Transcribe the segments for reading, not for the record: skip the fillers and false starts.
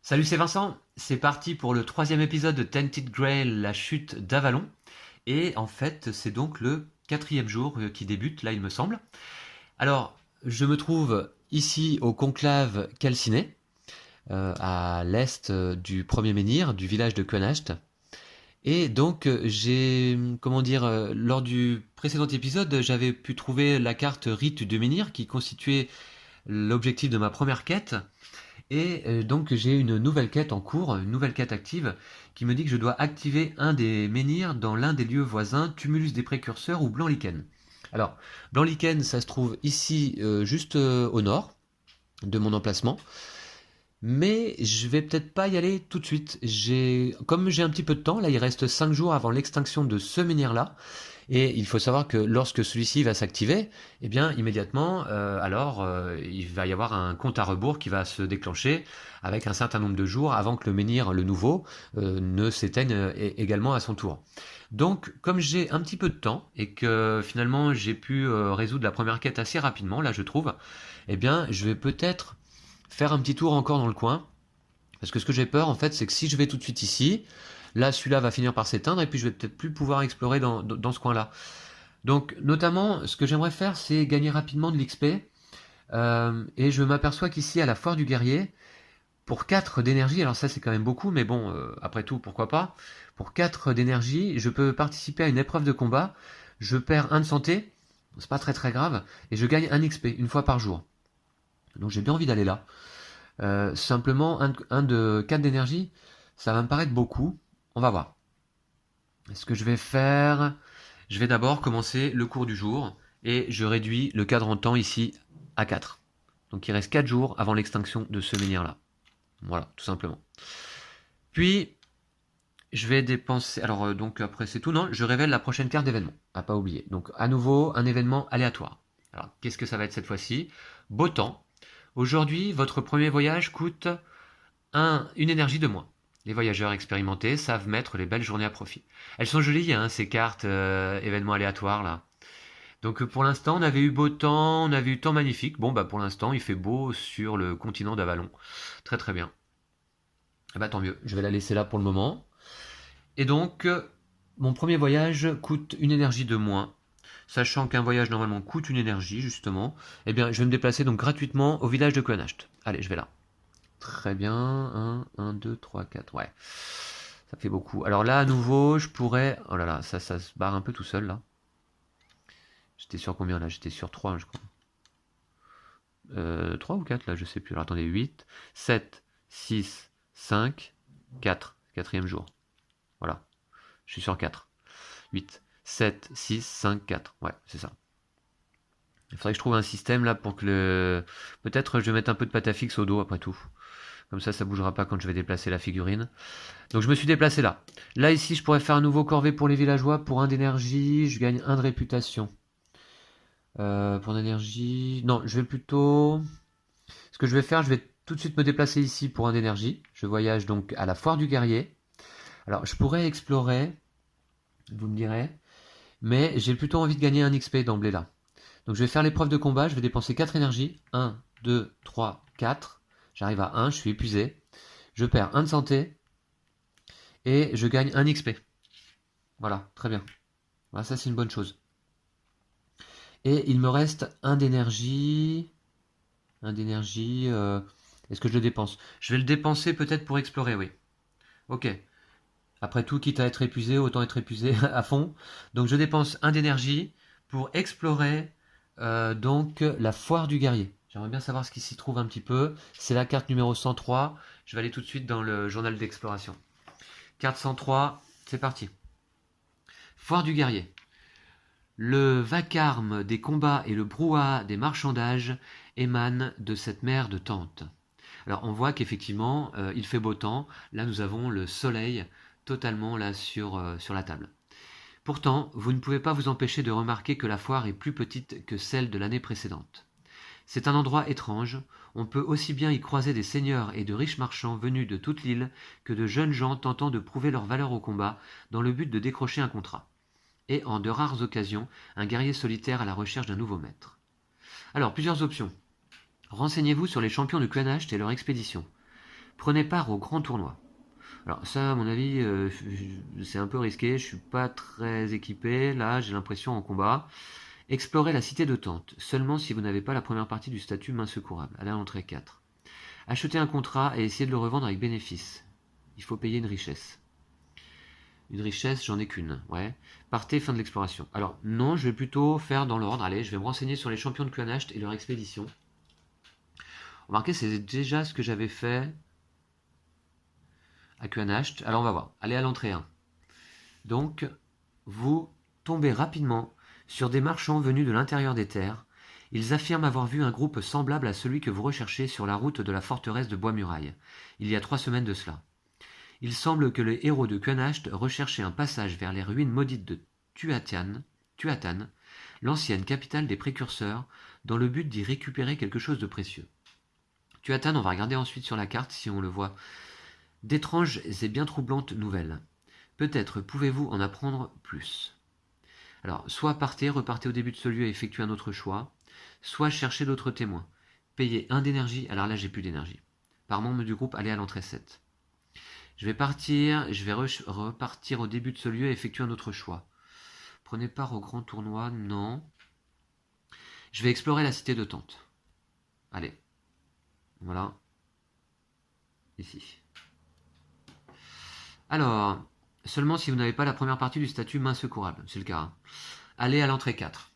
Salut, c'est Vincent. C'est parti pour le troisième épisode de Tainted Grail, la chute d'Avalon. Et en fait, c'est donc le quatrième jour qui débute, là, il me semble. Alors, je me trouve ici au conclave calciné, à l'est du premier menhir, du village de Quenacht. Et donc, comment dire, lors du précédent épisode, j'avais pu trouver la carte Rite du menhir qui constituait l'objectif de ma première quête. Et donc j'ai une nouvelle quête en cours, une nouvelle quête active, qui me dit que je dois activer un des menhirs dans l'un des lieux voisins, Tumulus des Précurseurs ou Blanc-Lichen. Alors, Blanc-Lichen, ça se trouve ici, juste au nord de mon emplacement. Mais je vais peut-être pas y aller tout de suite. Comme j'ai un petit peu de temps, là il reste 5 jours avant l'extinction de ce menhir-là, et il faut savoir que lorsque celui-ci va s'activer, eh bien immédiatement, il va y avoir un compte à rebours qui va se déclencher avec un certain nombre de jours avant que le menhir, le nouveau, ne s'éteigne également à son tour. Donc, comme j'ai un petit peu de temps et que finalement j'ai pu résoudre la première quête assez rapidement, là je trouve, eh bien je vais peut-être faire un petit tour encore dans le coin. Parce que ce que j'ai peur, en fait, c'est que si je vais tout de suite ici, là, celui-là va finir par s'éteindre et puis je vais peut-être plus pouvoir explorer dans ce coin-là. Donc, notamment, ce que j'aimerais faire, c'est gagner rapidement de l'XP. Et je m'aperçois qu'ici, à la foire du guerrier, pour 4 d'énergie, alors ça c'est quand même beaucoup, mais bon, après tout, pourquoi pas. Pour 4 d'énergie, je peux participer à une épreuve de combat. Je perds 1 de santé, c'est pas très très grave, et je gagne 1 XP, une fois par jour. Donc j'ai bien envie d'aller là. Simplement, un de 4 d'énergie, ça va me paraître beaucoup. On va voir. Ce que je vais faire, je vais d'abord commencer le cours du jour et je réduis le cadre en temps ici à 4. Donc il reste 4 jours avant l'extinction de ce menhir-là. Voilà, tout simplement. Puis, je vais dépenser... Alors, donc après c'est tout, non, je révèle la prochaine carte d'événement, à pas oublier. Donc à nouveau, un événement aléatoire. Alors, qu'est-ce que ça va être cette fois-ci? Beau temps. Aujourd'hui, votre premier voyage coûte une énergie de moins. Les voyageurs expérimentés savent mettre les belles journées à profit. Elles sont jolies, hein, ces cartes événements aléatoires là. Donc pour l'instant, on avait eu beau temps, on avait eu temps magnifique. Bon, bah pour l'instant, il fait beau sur le continent d'Avalon. Très très bien. Eh bah tant mieux, je vais la laisser là pour le moment. Et donc, mon premier voyage coûte une énergie de moins. Sachant qu'un voyage normalement coûte une énergie, justement, eh bien, je vais me déplacer donc gratuitement au village de Quenacht. Allez, je vais là. Très bien. 1, 2, 3, 4. Ouais. Ça fait beaucoup. Alors là, à nouveau, je pourrais... Oh là là, ça se barre un peu tout seul, là. J'étais sur combien, là? J'étais sur 3, je crois. 3 ou 4, là, je sais plus. Alors attendez, 8, 7, 6, 5, 4. Quatrième jour. Voilà. Je suis sur 4. 8, 7, 6, 5, 4. Ouais, c'est ça. Il faudrait que je trouve un système, là, pour que le... Peut-être je vais mettre un peu de pâte à fixe au dos, après tout. Comme ça bougera pas quand je vais déplacer la figurine. Donc je me suis déplacé là. Là, ici, je pourrais faire un nouveau corvée pour les villageois. Pour 1 d'énergie, je gagne 1 de réputation. Pour d'énergie... Non, je vais plutôt... Ce que je vais faire, je vais tout de suite me déplacer ici pour 1 d'énergie. Je voyage donc à la foire du guerrier. Alors, je pourrais explorer, vous me direz, mais j'ai plutôt envie de gagner 1 XP d'emblée là. Donc je vais faire l'épreuve de combat, je vais dépenser 4 énergies. 1, 2, 3, 4. J'arrive à 1, je suis épuisé. Je perds 1 de santé. Et je gagne 1 XP. Voilà, très bien. Voilà, ça c'est une bonne chose. Et il me reste 1 d'énergie. 1 d'énergie. Est-ce que je le dépense? Je vais le dépenser peut-être pour explorer, oui. Ok. Après tout, quitte à être épuisé, autant être épuisé à fond. Donc je dépense 1 d'énergie pour explorer donc la foire du guerrier. J'aimerais bien savoir ce qui s'y trouve un petit peu. C'est la carte numéro 103. Je vais aller tout de suite dans le journal d'exploration. Carte 103, c'est parti. Foire du guerrier. Le vacarme des combats et le brouhaha des marchandages émanent de cette mer de tente. Alors on voit qu'effectivement, il fait beau temps. Là, nous avons le soleil totalement là sur la table. Pourtant, vous ne pouvez pas vous empêcher de remarquer que la foire est plus petite que celle de l'année précédente. C'est un endroit étrange, on peut aussi bien y croiser des seigneurs et de riches marchands venus de toute l'île que de jeunes gens tentant de prouver leur valeur au combat dans le but de décrocher un contrat. Et en de rares occasions, un guerrier solitaire à la recherche d'un nouveau maître. Alors, plusieurs options. Renseignez-vous sur les champions de Quenacht et leur expédition. Prenez part au grand tournoi. Alors ça, à mon avis, c'est un peu risqué. Je suis pas très équipé. Là, j'ai l'impression en combat. Explorez la cité de Tente, seulement si vous n'avez pas la première partie du statut main secourable. Allez à l'entrée 4. Achetez un contrat et essayez de le revendre avec bénéfice. Il faut payer une richesse. Une richesse, j'en ai qu'une. Ouais. Partez, fin de l'exploration. Alors, non, je vais plutôt faire dans l'ordre. Allez, je vais me renseigner sur les champions de Clonasht et leur expédition. Remarquez, c'est déjà ce que j'avais fait à Clonasht. Alors, on va voir. Allez à l'entrée 1. Donc, vous tombez rapidement sur des marchands venus de l'intérieur des terres. Ils affirment avoir vu un groupe semblable à celui que vous recherchez sur la route de la forteresse de Bois-Muraille, il y a 3 semaines de cela. Il semble que les héros de Clonasht recherchaient un passage vers les ruines maudites de Tuathan, l'ancienne capitale des précurseurs, dans le but d'y récupérer quelque chose de précieux. Tuathan, on va regarder ensuite sur la carte si on le voit. D'étranges et bien troublantes nouvelles. Peut-être pouvez-vous en apprendre plus. Alors, soit partez, repartez au début de ce lieu et effectuez un autre choix, soit cherchez d'autres témoins. Payez 1 d'énergie, alors là j'ai plus d'énergie. Par membre du groupe, allez à l'entrée 7. Je vais repartir au début de ce lieu et effectuer un autre choix. Prenez part au grand tournoi, non. Je vais explorer la cité de Tente. Allez. Voilà. Ici. Alors, seulement si vous n'avez pas la première partie du statut main secourable, c'est le cas. Hein. Allez à l'entrée 4.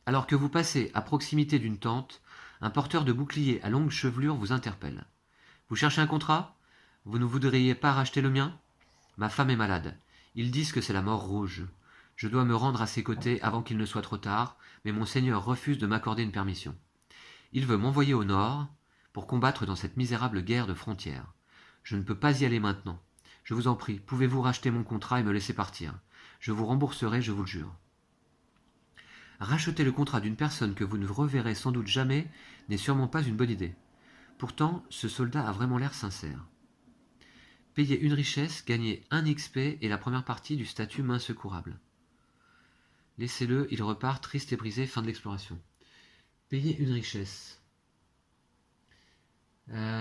Alors que vous passez à proximité d'une tente, un porteur de bouclier à longue chevelure vous interpelle. Vous cherchez un contrat ? Vous ne voudriez pas racheter le mien ? Ma femme est malade. Ils disent que c'est la mort rouge. Je dois me rendre à ses côtés avant qu'il ne soit trop tard, mais mon seigneur refuse de m'accorder une permission. Il veut m'envoyer au nord pour combattre dans cette misérable guerre de frontières. Je ne peux pas y aller maintenant. Je vous en prie, pouvez-vous racheter mon contrat et me laisser partir ? Je vous rembourserai, je vous le jure. Racheter le contrat d'une personne que vous ne reverrez sans doute jamais n'est sûrement pas une bonne idée. Pourtant, ce soldat a vraiment l'air sincère. Payez une richesse, gagnez 1 XP et la première partie du statut main secourable. Laissez-le, il repart triste et brisé, fin de l'exploration. Payez une richesse.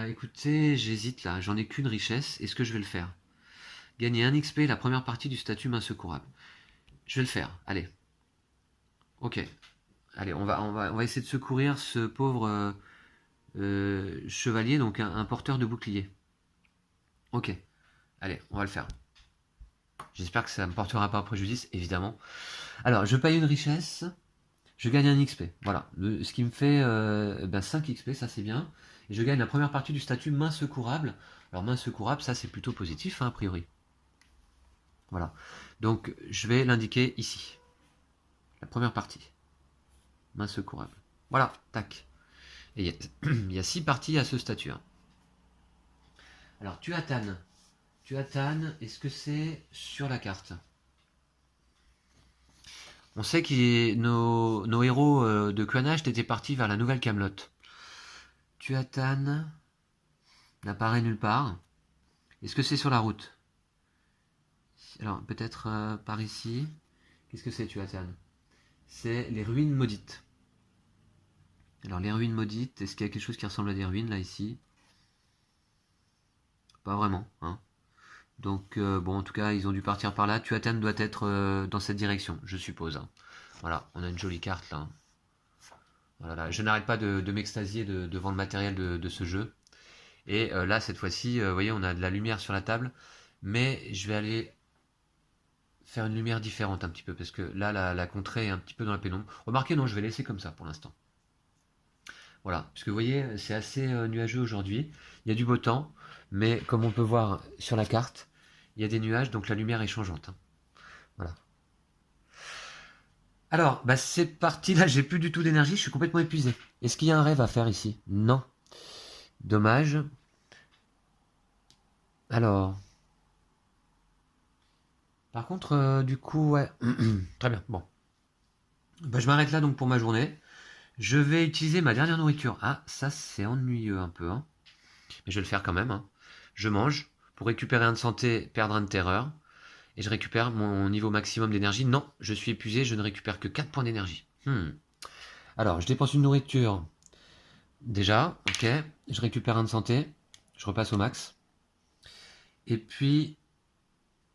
Écoutez, j'hésite là, j'en ai qu'une richesse, est-ce que je vais le faire ? Gagner 1 XP et la première partie du statut main secourable. Je vais le faire, allez. Ok. Allez, on va essayer de secourir ce pauvre chevalier, donc un porteur de bouclier. Ok. Allez, on va le faire. J'espère que ça ne me portera pas préjudice, évidemment. Alors, je paye une richesse, je gagne un XP. Voilà. Ce qui me fait 5 XP, ça c'est bien. Et je gagne la première partie du statut main secourable. Alors, main secourable, ça c'est plutôt positif, hein, a priori. Voilà. Donc, je vais l'indiquer ici. La première partie. Main secourable. Voilà, tac. Et il y a 6 parties à ce statut. Hein. Alors, Tuathan. Tuathan, est-ce que c'est sur la carte ? On sait que nos héros de Clonasht étaient partis vers la nouvelle Camelot. Tuathan n'apparaît nulle part. Est-ce que c'est sur la route ? Alors, peut-être par ici. Qu'est-ce que c'est, Tuathan ? C'est les ruines maudites. Alors, les ruines maudites, est-ce qu'il y a quelque chose qui ressemble à des ruines, là, ici ? Pas vraiment, hein. Donc, bon, en tout cas, ils ont dû partir par là. Tuathan doit être dans cette direction, je suppose. Hein. Voilà, on a une jolie carte, là. Voilà, je n'arrête pas de m'extasier devant le matériel de ce jeu. Et là, cette fois-ci, vous voyez, on a de la lumière sur la table. Mais je vais aller faire une lumière différente un petit peu. Parce que là, la contrée est un petit peu dans la pénombre. Remarquez, non, je vais laisser comme ça pour l'instant. Voilà, parce que vous voyez, c'est assez nuageux aujourd'hui. Il y a du beau temps. Mais comme on peut voir sur la carte, il y a des nuages, donc la lumière est changeante. Hein. Voilà. Alors, c'est parti, là j'ai plus du tout d'énergie, je suis complètement épuisé. Est-ce qu'il y a un rêve à faire ici ? Non. Dommage. Alors. Par contre, du coup, ouais. Très bien, bon. Je m'arrête là donc pour ma journée. Je vais utiliser ma dernière nourriture. Ah, ça c'est ennuyeux un peu. Hein. Mais je vais le faire quand même. Hein. Je mange pour récupérer 1 de santé, perdre 1 de terreur. Et je récupère mon niveau maximum d'énergie. Non, je suis épuisé, je ne récupère que 4 points d'énergie. Alors, je dépense une nourriture. Déjà, ok. Je récupère 1 de santé. Je repasse au max. Et puis,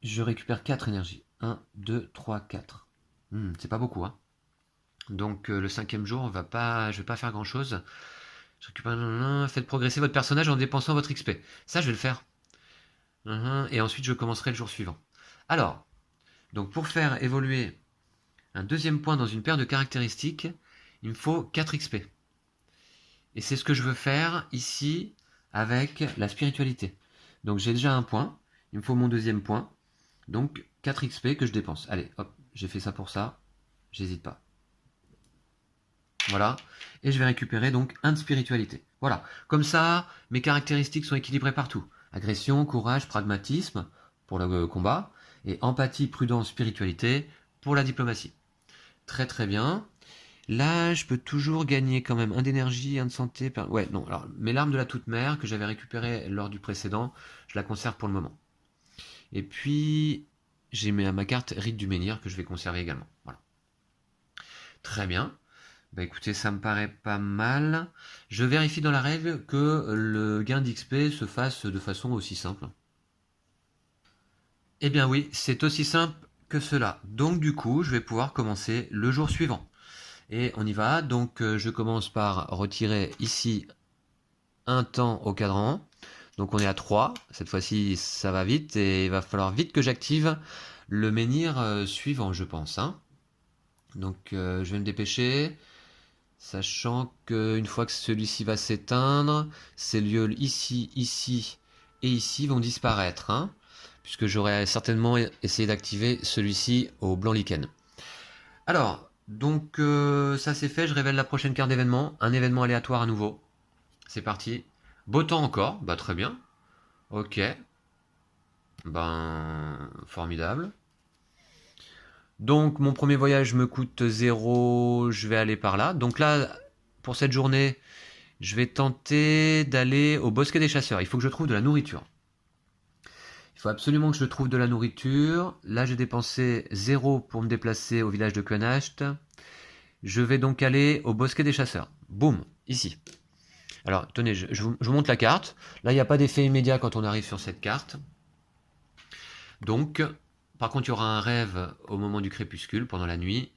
je récupère 4 énergies. 1, 2, 3, 4. C'est pas beaucoup, hein. Donc le 5e jour, je vais pas faire grand chose. Je récupère. Faites progresser votre personnage en dépensant votre XP. Ça, je vais le faire. Et ensuite, je commencerai le jour suivant. Alors, donc pour faire évoluer un 2e point dans une paire de caractéristiques, il me faut 4 XP. Et c'est ce que je veux faire ici avec la spiritualité. Donc j'ai déjà un point, il me faut mon 2e point. Donc 4 XP que je dépense. Allez, hop, j'ai fait ça pour ça, j'hésite pas. Voilà, et je vais récupérer donc 1 de spiritualité. Voilà, comme ça, mes caractéristiques sont équilibrées partout. Agression, courage, pragmatisme pour le combat, et empathie, prudence, spiritualité pour la diplomatie. Très très bien. Là, je peux toujours gagner quand même 1 d'énergie, 1 de santé. Ouais, non, alors mes larmes de la toute mère que j'avais récupérées lors du précédent, je la conserve pour le moment. Et puis, j'ai ma carte Rite du Menhir que je vais conserver également. Voilà. Très bien. Bah écoutez, ça me paraît pas mal. Je vérifie dans la règle que le gain d'XP se fasse de façon aussi simple. Eh bien oui, c'est aussi simple que cela. Donc du coup, je vais pouvoir commencer le jour suivant. Et on y va. Donc je commence par retirer ici un temps au cadran. Donc on est à 3. Cette fois-ci, ça va vite. Et il va falloir vite que j'active le menhir suivant, je pense. Hein. Donc je vais me dépêcher. Sachant qu'une fois que celui-ci va s'éteindre, ces lieux ici, ici et ici vont disparaître. Hein, puisque j'aurais certainement essayé d'activer celui-ci au blanc lichen. Alors, donc ça c'est fait, je révèle la prochaine carte d'événement. Un événement aléatoire à nouveau. C'est parti. Beau temps encore, bah très bien. Ok. Ben, formidable. Donc mon premier voyage me coûte 0, je vais aller par là. Donc là, pour cette journée, je vais tenter d'aller au bosquet des chasseurs. Il faut que je trouve de la nourriture. Il faut absolument que je trouve de la nourriture. Là, j'ai dépensé 0 pour me déplacer au village de Quenacht. Je vais donc aller au bosquet des chasseurs. Boum, ici. Alors, tenez, je vous montre la carte. Là, il n'y a pas d'effet immédiat quand on arrive sur cette carte. Donc, par contre, il y aura un rêve au moment du crépuscule, pendant la nuit.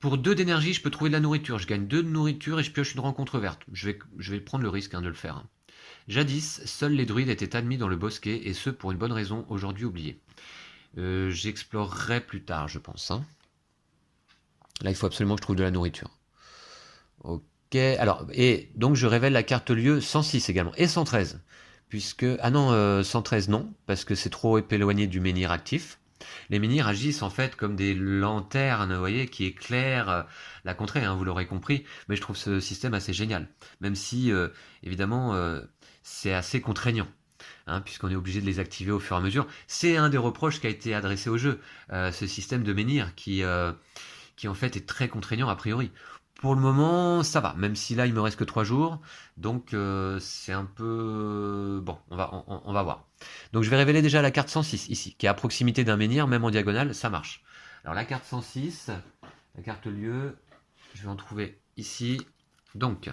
Pour 2 d'énergie, je peux trouver de la nourriture. Je gagne 2 de nourriture et je pioche une rencontre verte. Je vais prendre le risque de le faire. Jadis, seuls les druides étaient admis dans le bosquet, et ce pour une bonne raison, aujourd'hui oubliée. J'explorerai plus tard, je pense. Hein. Là, il faut absolument que je trouve de la nourriture. Ok, alors, et donc je révèle la carte lieu 106 également, et 113. Puisque, ah non, 113 non, parce que c'est trop éloigné du menhir actif. Les menhirs agissent en fait comme des lanternes, vous voyez, qui éclairent la contrée, hein, vous l'aurez compris. Mais je trouve ce système assez génial, même si, évidemment, c'est assez contraignant, hein, puisqu'on est obligé de les activer au fur et à mesure. C'est un des reproches qui a été adressé au jeu, ce système de menhir qui en fait est très contraignant a priori. Pour le moment, ça va, même si là il me reste que 3 jours, donc c'est un peu... Bon, on va voir. Donc je vais révéler déjà la carte 106 ici, qui est à proximité d'un menhir, même en diagonale, ça marche. Alors la carte 106, la carte lieu, je vais en trouver ici. Donc,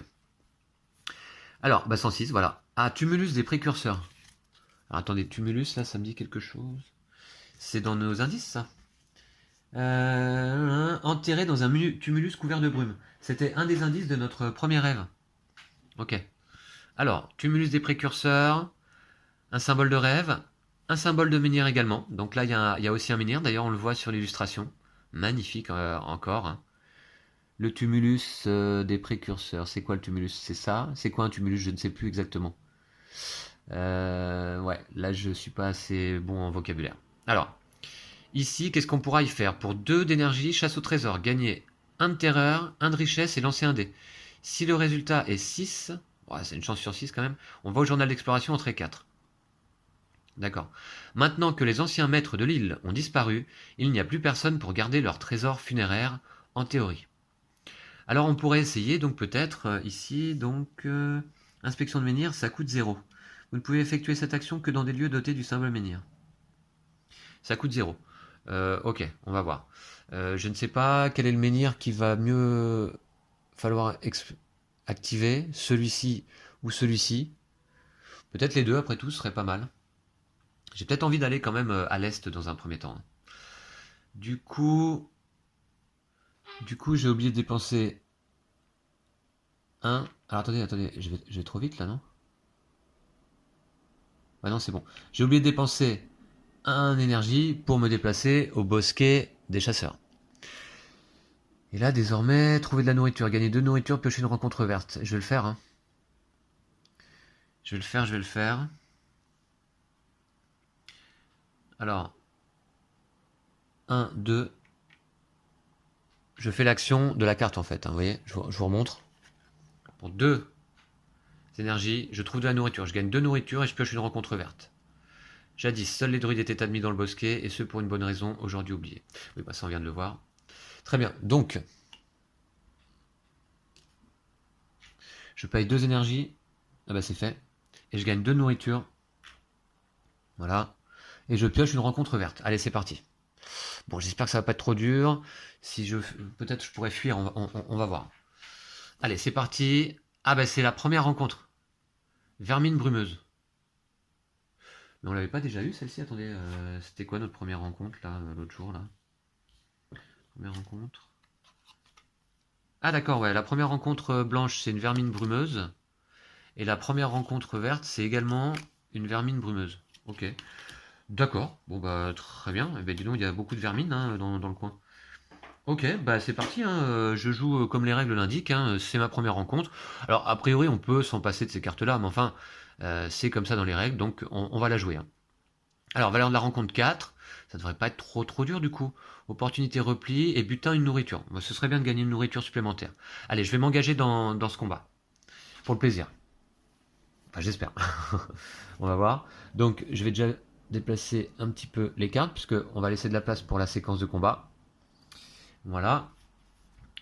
alors, 106, voilà. Ah, Tumulus des précurseurs. Alors attendez, Tumulus, là, ça me dit quelque chose. C'est dans nos indices, ça. Enterré dans un tumulus couvert de brume. C'était un des indices de notre premier rêve. Ok. Alors, tumulus des précurseurs, un symbole de rêve, un symbole de menhir également. Donc là, il y a aussi un menhir. D'ailleurs, on le voit sur l'illustration. Magnifique encore. Hein. Le tumulus des précurseurs. C'est quoi le tumulus? C'est ça? C'est quoi un tumulus? Je ne sais plus exactement. Ouais, là, je suis pas assez bon en vocabulaire. Alors, ici, qu'est-ce qu'on pourra y faire? Pour 2 d'énergie, chasse au trésor, gagner 1 de terreur, 1 de richesse et lancer un dé. Si le résultat est 6, ouais, c'est une chance sur 6 quand même, on va au journal d'exploration entrer 4. D'accord. Maintenant que les anciens maîtres de l'île ont disparu, il n'y a plus personne pour garder leur trésor funéraire, en théorie. Alors on pourrait essayer, donc peut-être, ici, donc, inspection de menhir, ça coûte 0. Vous ne pouvez effectuer cette action que dans des lieux dotés du symbole menhir. Ça coûte 0. Ok, on va voir. Je ne sais pas quel est le menhir qui va mieux falloir activer, celui-ci ou celui-ci. Peut-être les deux, après tout, ce serait pas mal. J'ai peut-être envie d'aller quand même à l'est dans un premier temps. Du coup, j'ai oublié de dépenser un. Alors attendez, je vais trop vite là, non? Ouais, non, c'est bon. J'ai oublié de dépenser un énergie pour me déplacer au bosquet des chasseurs. Et là, désormais, trouver de la nourriture, gagner 2 nourritures, piocher une rencontre verte. Je vais le faire, hein. Je vais le faire. Alors, 1, 2. Je fais l'action de la carte en fait, hein, vous voyez, je vous remontre. Pour 2 énergies, je trouve de la nourriture. Je gagne 2 nourritures et je pioche une rencontre verte. Jadis, seuls les druides étaient admis dans le bosquet, et ce pour une bonne raison, aujourd'hui oublié. Oui, bah ça on vient de le voir. Très bien, donc, je paye 2 énergies, ah bah c'est fait, et je gagne 2 nourritures. Voilà, et je pioche une rencontre verte. Allez, c'est parti. Bon, j'espère que ça va pas être trop dur. Si je, peut-être je pourrais fuir, on va voir. Allez, c'est parti. Ah bah c'est la première rencontre. Vermine brumeuse. Mais on l'avait pas déjà eu celle-ci. Attendez, c'était quoi notre première rencontre là, l'autre jour là? Première rencontre. Ah d'accord, ouais, la première rencontre blanche c'est une vermine brumeuse. Et la première rencontre verte c'est également une vermine brumeuse. Ok. D'accord, bon bah très bien. Eh ben, dis donc, il y a beaucoup de vermines hein, dans le coin. Ok, bah c'est parti, hein. Je joue comme les règles l'indiquent, hein. C'est ma première rencontre. Alors a priori on peut s'en passer de ces cartes-là, mais enfin c'est comme ça dans les règles, donc on va la jouer, hein. Alors valeur de la rencontre 4, ça devrait pas être trop dur du coup. Opportunité repli et butin une nourriture. Bah, ce serait bien de gagner une nourriture supplémentaire. Allez, je vais m'engager dans ce combat. Pour le plaisir. Enfin j'espère. On va voir. Donc je vais déjà déplacer un petit peu les cartes, puisque on va laisser de la place pour la séquence de combat. Voilà.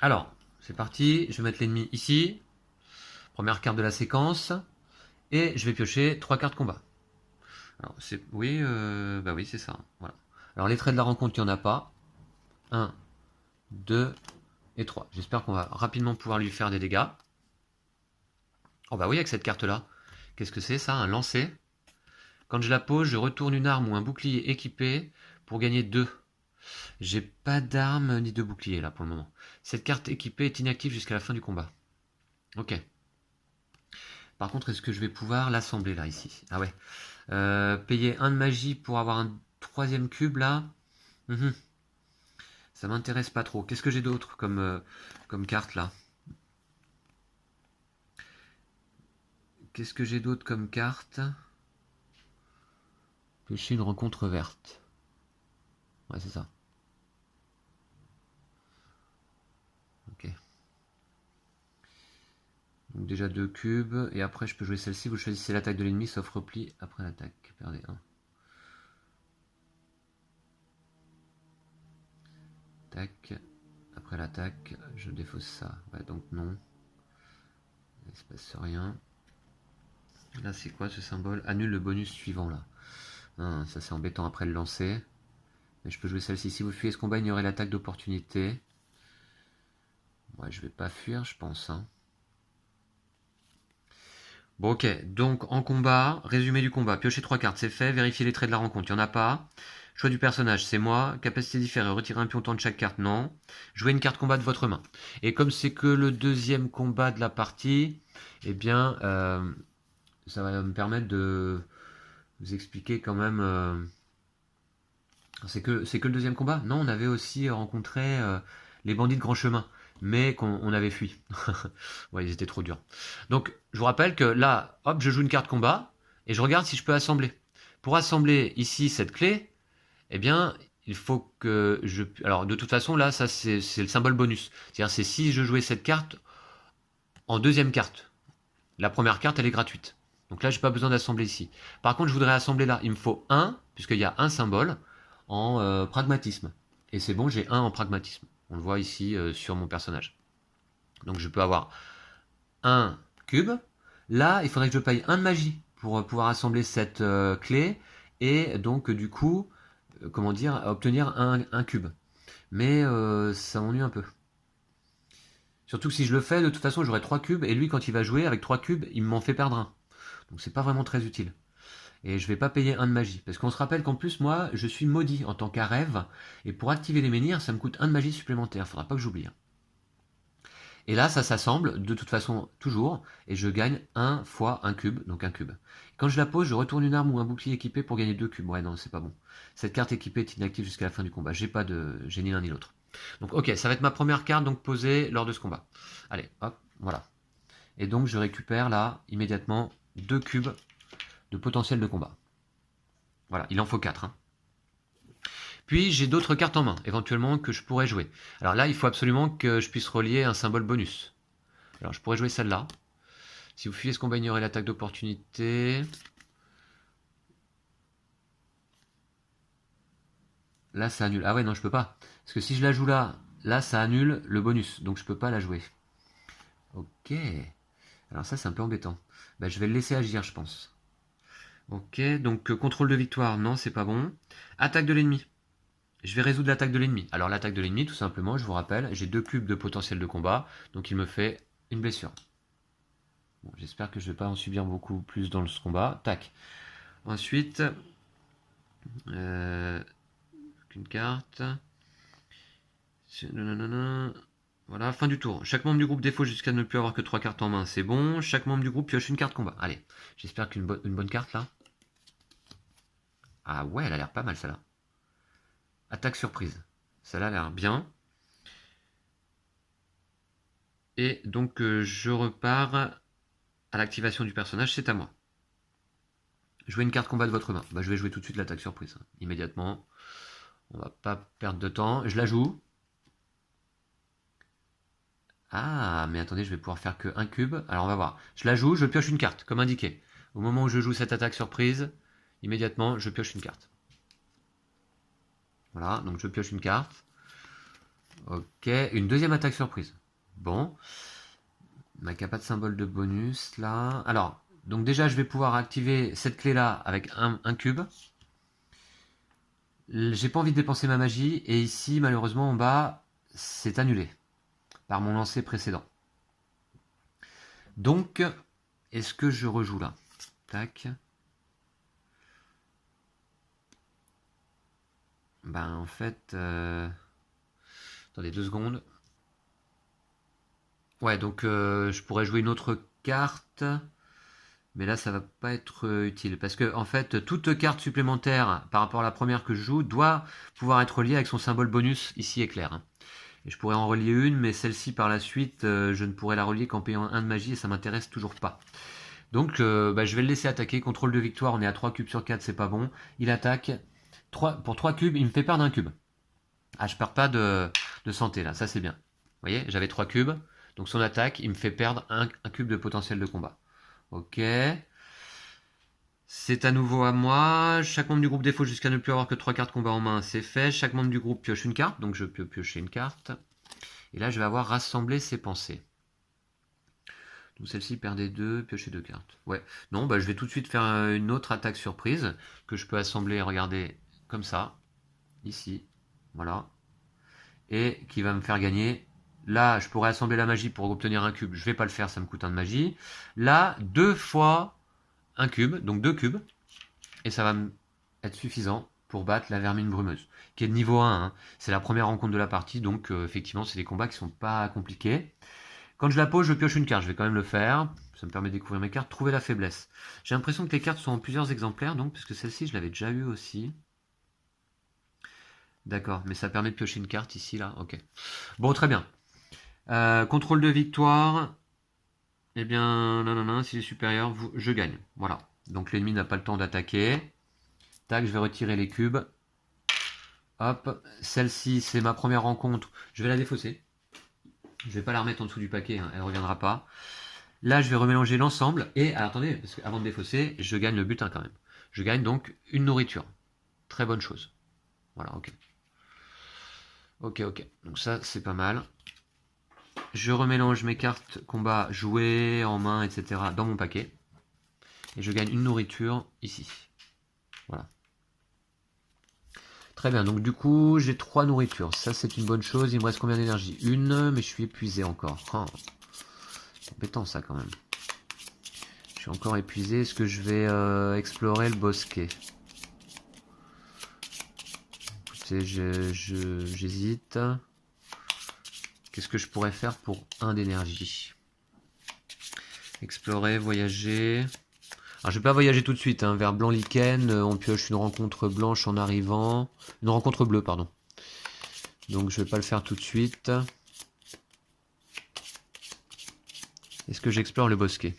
Alors, c'est parti. Je vais mettre l'ennemi ici. Première carte de la séquence. Et je vais piocher 3 cartes combat. Alors, c'est... Oui, bah oui, c'est ça. Voilà. Alors, les traits de la rencontre, il n'y en a pas. 1, 2 et 3. J'espère qu'on va rapidement pouvoir lui faire des dégâts. Oh bah oui, avec cette carte-là. Qu'est-ce que c'est ça? Un lancer. Quand je la pose, je retourne une arme ou un bouclier équipé pour gagner 2. J'ai pas d'arme ni de bouclier là pour le moment. Cette carte équipée est inactive jusqu'à la fin du combat. Ok. Par contre, est-ce que je vais pouvoir l'assembler là, ici? Ah ouais. Payer 1 de magie pour avoir un 3e cube là. Ça m'intéresse pas trop. Qu'est-ce que j'ai d'autre comme carte là? Qu'est-ce que j'ai d'autre comme carte? Pêcher une rencontre verte. Ouais, c'est ça. Ok. Donc déjà 2 cubes. Et après, je peux jouer celle-ci. Vous choisissez l'attaque de l'ennemi sauf repli après l'attaque. Perdez 1. Tac. Après l'attaque, je défausse ça. Ouais, donc non. Il se passe rien. Là, c'est quoi ce symbole? Annule le bonus suivant là. Ah, ça c'est embêtant après le lancer. Mais je peux jouer celle-ci. Si vous fuyez ce combat, ignorez l'attaque d'opportunité. Ouais, je vais pas fuir, je pense, hein. Bon, ok. Donc, en combat, résumé du combat. Piocher 3 cartes, c'est fait. Vérifier les traits de la rencontre, il n'y en a pas. Choix du personnage, c'est moi. Capacité différée, retirer un pion temps de chaque carte, non. Jouer une carte combat de votre main. Et comme c'est que le 2e combat de la partie, eh bien, ça va me permettre de vous expliquer quand même... C'est que le 2e combat? Non, on avait aussi rencontré les bandits de grand chemin, mais qu'on avait fui. Ouais, ils étaient trop durs. Donc, je vous rappelle que là, hop, je joue une carte combat, et je regarde si je peux assembler. Pour assembler ici cette clé, eh bien, il faut que je... Alors, de toute façon, là, ça c'est le symbole bonus. C'est-à-dire, c'est si je jouais cette carte en 2e carte. La première carte, elle est gratuite. Donc là, j'ai pas besoin d'assembler ici. Par contre, je voudrais assembler là. Il me faut 1, puisqu'il y a un symbole, en pragmatisme. Et c'est bon, j'ai 1 en pragmatisme. On le voit ici sur mon personnage. Donc je peux avoir un cube. Là, il faudrait que je paye 1 de magie pour pouvoir assembler cette clé. Et donc, du coup, comment dire, obtenir un cube. Mais ça m'ennuie un peu. Surtout que si je le fais, de toute façon, j'aurai 3 cubes. Et lui, quand il va jouer avec 3 cubes, il m'en fait perdre un. Donc c'est pas vraiment très utile. Et je vais pas payer 1 de magie. Parce qu'on se rappelle qu'en plus, moi, je suis maudit en tant qu'arève. Et pour activer les menhirs, ça me coûte 1 de magie supplémentaire. Faudra pas que j'oublie. Et là, ça s'assemble, de toute façon, toujours. Et je gagne 1 fois 1 cube, donc 1 cube. Quand je la pose, je retourne une arme ou un bouclier équipé pour gagner 2 cubes. Ouais, non, c'est pas bon. Cette carte équipée est inactive jusqu'à la fin du combat. J'ai ni l'un ni l'autre. Donc ok, ça va être ma première carte donc posée lors de ce combat. Allez, hop, voilà. Et donc je récupère là, immédiatement, 2 cubes de potentiel de combat. Voilà, il en faut 4. Hein. Puis j'ai d'autres cartes en main, éventuellement, que je pourrais jouer. Alors là, il faut absolument que je puisse relier un symbole bonus. Alors je pourrais jouer celle-là. Si vous fuyez ce combat, ignorez l'attaque d'opportunité. Là, ça annule. Ah ouais, non, je peux pas. Parce que si je la joue là, là, ça annule le bonus. Donc je peux pas la jouer. Ok. Alors ça, c'est un peu embêtant. Bah, je vais le laisser agir, je pense. Ok, donc contrôle de victoire, non, c'est pas bon. Attaque de l'ennemi. Je vais résoudre l'attaque de l'ennemi. Alors l'attaque de l'ennemi, tout simplement, je vous rappelle, j'ai 2 cubes de potentiel de combat, donc il me fait une blessure. Bon, j'espère que je vais pas en subir beaucoup plus dans ce combat. Tac. Ensuite, une carte. Voilà, fin du tour. Chaque membre du groupe défaut jusqu'à ne plus avoir que 3 cartes en main, c'est bon. Chaque membre du groupe pioche une carte combat. Allez, j'espère qu'une bonne carte là. Ah ouais, elle a l'air pas mal celle-là. Attaque surprise. Celle-là a l'air bien. Et donc je repars à l'activation du personnage, c'est à moi. Jouez une carte combat de votre main. Bah, je vais jouer tout de suite l'attaque surprise. Immédiatement. On va pas perdre de temps. Je la joue. Ah, mais attendez, je vais pouvoir faire que 1 cube. Alors on va voir. Je la joue, je pioche une carte, comme indiqué. Au moment où je joue cette attaque surprise, immédiatement, je pioche une carte. Voilà, donc je pioche une carte. Ok, une deuxième attaque surprise. Bon. On n'a pas de symbole de bonus là. Alors, donc déjà, je vais pouvoir activer cette clé-là avec un cube. J'ai pas envie de dépenser ma magie. Et ici, malheureusement, en bas, c'est annulé par mon lancer précédent. Donc, est-ce que je rejoue là? Tac. Ben, en fait... Attendez 2 secondes. Ouais, donc je pourrais jouer une autre carte. Mais là, ça va pas être utile. Parce que, en fait, toute carte supplémentaire par rapport à la première que je joue doit pouvoir être reliée avec son symbole bonus, ici éclair. Hein. Et je pourrais en relier une, mais celle-ci par la suite, je ne pourrais la relier qu'en payant 1 de magie et ça m'intéresse toujours pas. Donc bah, je vais le laisser attaquer. Contrôle de victoire, on est à 3 cubes sur 4, c'est pas bon. Il attaque. Pour 3 cubes, il me fait perdre 1 cube. Ah, je perds pas de santé là, ça c'est bien. Vous voyez, j'avais 3 cubes. Donc son attaque, il me fait perdre un cube de potentiel de combat. Ok. C'est à nouveau à moi. Chaque membre du groupe défaut jusqu'à ne plus avoir que 3 cartes combat en main, c'est fait. Chaque membre du groupe pioche une carte, donc je peux piocher une carte. Et là, je vais avoir rassemblé ses pensées. Donc celle-ci perdait 2, piocher 2 cartes. Ouais. Non, bah je vais tout de suite faire une autre attaque surprise que je peux assembler, regardez, comme ça. Ici. Voilà. Et qui va me faire gagner. Là, je pourrais assembler la magie pour obtenir un cube. Je vais pas le faire, ça me coûte 1 de magie. Là, 2 fois 1 cube, donc 2 cubes. Et ça va être suffisant pour battre la vermine brumeuse, qui est de niveau 1. Hein. C'est la première rencontre de la partie, donc effectivement, c'est des combats qui sont pas compliqués. Quand je la pose, je pioche une carte. Je vais quand même le faire. Ça me permet de découvrir mes cartes. Trouver la faiblesse. J'ai l'impression que les cartes sont en plusieurs exemplaires, donc, parce que celle-ci, je l'avais déjà eu aussi. D'accord, mais ça permet de piocher une carte ici, là. Ok. Bon, très bien. Contrôle de victoire. Eh bien, non, s'il est supérieur, je gagne. Voilà. Donc l'ennemi n'a pas le temps d'attaquer. Tac, je vais retirer les cubes. Hop. Celle-ci, c'est ma première rencontre. Je vais la défausser. Je vais pas la remettre en dessous du paquet, hein, elle ne reviendra pas. Là, je vais remélanger l'ensemble. Et, alors, attendez, parce qu'avant de défausser, je gagne le butin quand même. Je gagne donc une nourriture. Très bonne chose. Voilà, ok. Ok. Donc ça, c'est pas mal. Je remélange mes cartes combat jouées, en main, etc. dans mon paquet. Et je gagne une nourriture ici. Voilà. Très bien, donc du coup, j'ai 3 nourritures. Ça, c'est une bonne chose. Il me reste combien d'énergie? Une, mais je suis épuisé encore. Oh. C'est embêtant ça quand même. Je suis encore épuisé. Est-ce que je vais explorer le bosquet? Écoutez, j'hésite. Qu'est-ce que je pourrais faire pour 1 d'énergie? Explorer, voyager. Alors, je vais pas voyager tout de suite, hein, vers Blanc-Lichen. On pioche une rencontre blanche en arrivant. Une rencontre bleue, pardon. Donc, je vais pas le faire tout de suite. Est-ce que j'explore le bosquet?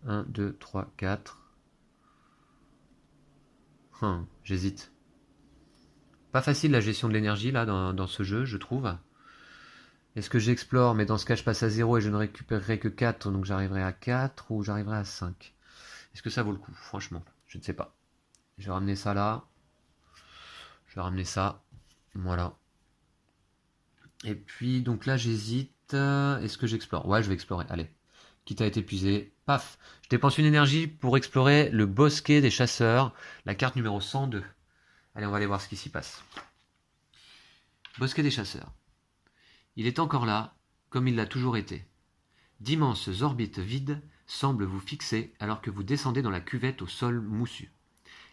1, 2, 3, 4. J'hésite. Pas facile la gestion de l'énergie là dans ce jeu, je trouve. Est-ce que j'explore, mais dans ce cas je passe à 0 et je ne récupérerai que 4, donc j'arriverai à 4 ou j'arriverai à 5? Est-ce que ça vaut le coup? Franchement, je ne sais pas. Je vais ramener ça là. Je vais ramener ça. Voilà. Et puis, donc là j'hésite. Est-ce que j'explore? Ouais, je vais explorer. Allez. Quitte à être épuisé. Paf! Je dépense une énergie pour explorer le bosquet des chasseurs. La carte numéro 102. Allez, on va aller voir ce qui s'y passe. Bosquet des chasseurs. Il est encore là, comme il l'a toujours été. D'immenses orbites vides semblent vous fixer alors que vous descendez dans la cuvette au sol moussu.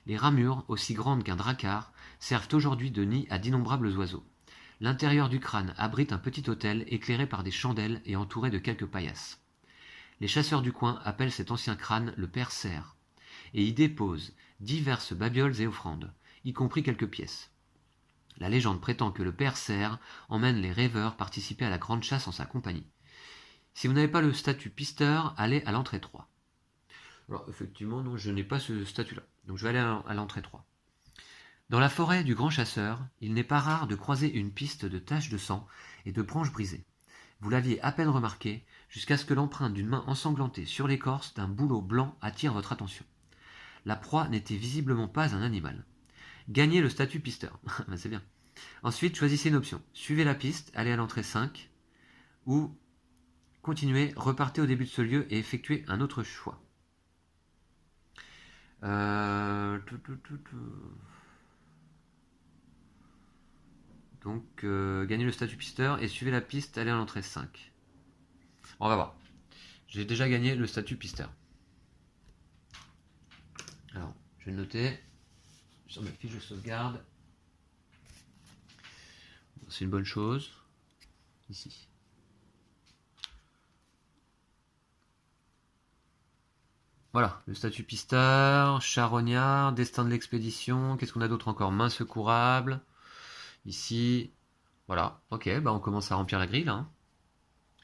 Les ramures, aussi grandes qu'un drakkar, servent aujourd'hui de nid à d'innombrables oiseaux. L'intérieur du crâne abrite un petit hôtel éclairé par des chandelles et entouré de quelques paillasses. Les chasseurs du coin appellent cet ancien crâne le Père Serre, et y déposent diverses babioles et offrandes, y compris quelques pièces. La légende prétend que le Père Serre emmène les rêveurs participer à la grande chasse en sa compagnie. Si vous n'avez pas le statut pisteur, allez à l'entrée 3. Alors effectivement, non, je n'ai pas ce statut-là, donc je vais aller à l'entrée 3. Dans la forêt du grand chasseur, il n'est pas rare de croiser une piste de taches de sang et de branches brisées. Vous l'aviez à peine remarqué, jusqu'à ce que l'empreinte d'une main ensanglantée sur l'écorce d'un bouleau blanc attire votre attention. La proie n'était visiblement pas un animal. Gagnez le statut pisteur. C'est bien. Ensuite, choisissez une option. Suivez la piste, allez à l'entrée 5, ou continuez, repartez au début de ce lieu et effectuez un autre choix. Donc, gagnez le statut pisteur et suivez la piste, allez à l'entrée 5. On va voir. J'ai déjà gagné le statut pisteur. Alors, je vais le noter sur ma fiche de sauvegarde. C'est une bonne chose. Ici. Voilà, le statut pisteur, charognard, destin de l'expédition. Qu'est-ce qu'on a d'autre encore? Main secourable. Ici. Voilà, ok, bah on commence à remplir la grille là. Hein.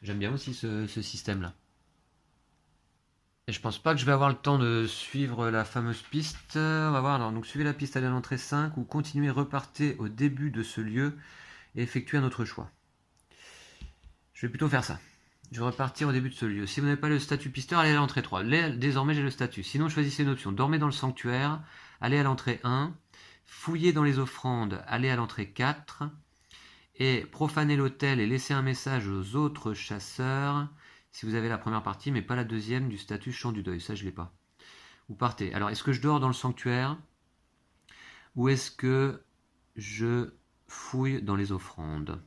J'aime bien aussi ce système-là. Et je pense pas que je vais avoir le temps de suivre la fameuse piste. On va voir, alors, donc suivez la piste, allez à l'entrée 5, ou continuez, repartez au début de ce lieu et effectuez un autre choix. Je vais plutôt faire ça. Je vais repartir au début de ce lieu. Si vous n'avez pas le statut pisteur, allez à l'entrée 3. Désormais, j'ai le statut. Sinon, choisissez une option. Dormez dans le sanctuaire, allez à l'entrée 1. Fouillez dans les offrandes, allez à l'entrée 4. Et profanez l'hôtel et laissez un message aux autres chasseurs. Si vous avez la première partie, mais pas la deuxième du statut chant du deuil. Ça, je ne l'ai pas. Vous partez. Alors, est-ce que je dors dans le sanctuaire? Ou est-ce que je fouille dans les offrandes?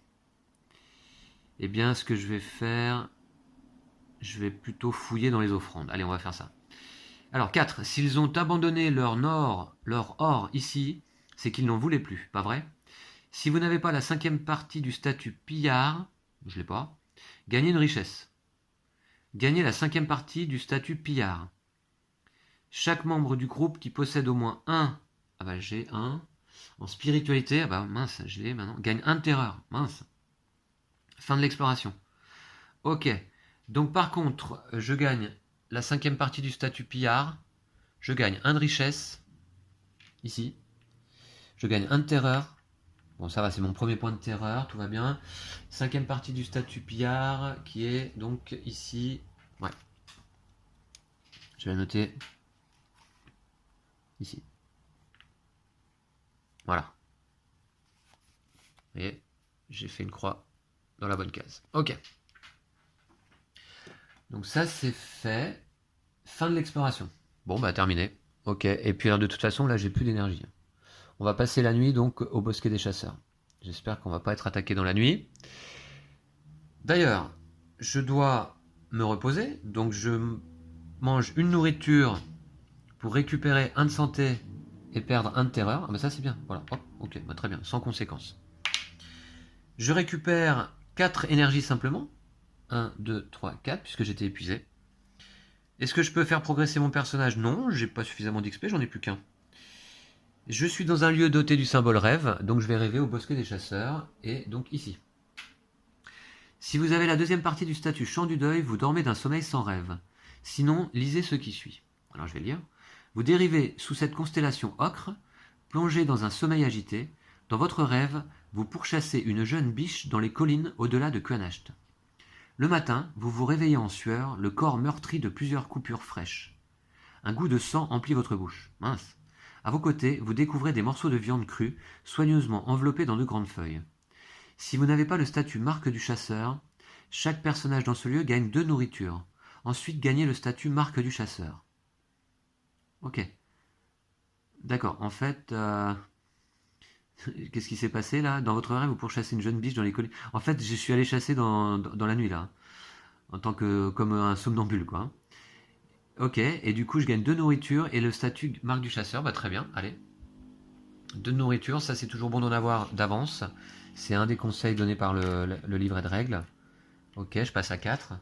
Eh bien, ce que je vais faire, je vais plutôt fouiller dans les offrandes. Allez, on va faire ça. Alors, 4. S'ils ont abandonné leur or ici, c'est qu'ils n'en voulaient plus, pas vrai? Si vous n'avez pas la 5e partie du statut pillard, je ne l'ai pas, gagnez une richesse. Gagnez la 5e partie du statut pillard. Chaque membre du groupe qui possède au moins un, ah bah j'ai un, en spiritualité, ah bah mince, je l'ai maintenant, gagne 1 de terreur, mince. Fin de l'exploration. Ok, donc par contre, je gagne la 5e partie du statut pillard, je gagne 1 de richesse, ici, je gagne 1 de terreur. Bon, ça va, c'est mon premier point de terreur, tout va bien. 5e partie du statut pillard, qui est donc ici. Ouais. Je vais noter. Ici. Voilà. Vous voyez, j'ai fait une croix dans la bonne case. Ok. Donc ça, c'est fait. Fin de l'exploration. Bon, bah terminé. Ok. Et puis alors, de toute façon, là, j'ai plus d'énergie. On va passer la nuit donc au bosquet des chasseurs. J'espère qu'on va pas être attaqué dans la nuit. D'ailleurs, je dois me reposer. Donc je mange une nourriture pour récupérer 1 de santé et perdre 1 de terreur. Ah bah ça c'est bien, voilà, hop, ok, bah très bien, sans conséquence. Je récupère 4 énergies simplement. 1, 2, 3, 4, puisque j'étais épuisé. Est-ce que je peux faire progresser mon personnage? Non, j'ai pas suffisamment d'XP, j'en ai plus qu'un. Je suis dans un lieu doté du symbole rêve, donc je vais rêver au bosquet des chasseurs, et donc ici. Si vous avez la deuxième partie du statut Chant du deuil, vous dormez d'un sommeil sans rêve. Sinon, lisez ce qui suit. Alors je vais lire. Vous dérivez sous cette constellation ocre, plongé dans un sommeil agité. Dans votre rêve, vous pourchassez une jeune biche dans les collines au-delà de Quanacht. Le matin, vous vous réveillez en sueur, le corps meurtri de plusieurs coupures fraîches. Un goût de sang emplit votre bouche. Mince. À vos côtés, vous découvrez des morceaux de viande crue, soigneusement enveloppés dans de grandes feuilles. Si vous n'avez pas le statut marque du chasseur, chaque personnage dans ce lieu gagne 2 nourritures. Ensuite, gagnez le statut marque du chasseur. Ok. D'accord, en fait... Qu'est-ce qui s'est passé là? Dans votre rêve, vous pourchassez une jeune biche dans les collines. En fait, je suis allé chasser dans la nuit là. En tant que... comme un somnambule quoi. Ok, et du coup je gagne 2 nourritures et le statut marque du chasseur, bah très bien, allez. 2 nourritures, ça c'est toujours bon d'en avoir d'avance. C'est un des conseils donnés par le livret de règles. Ok, je passe à 4.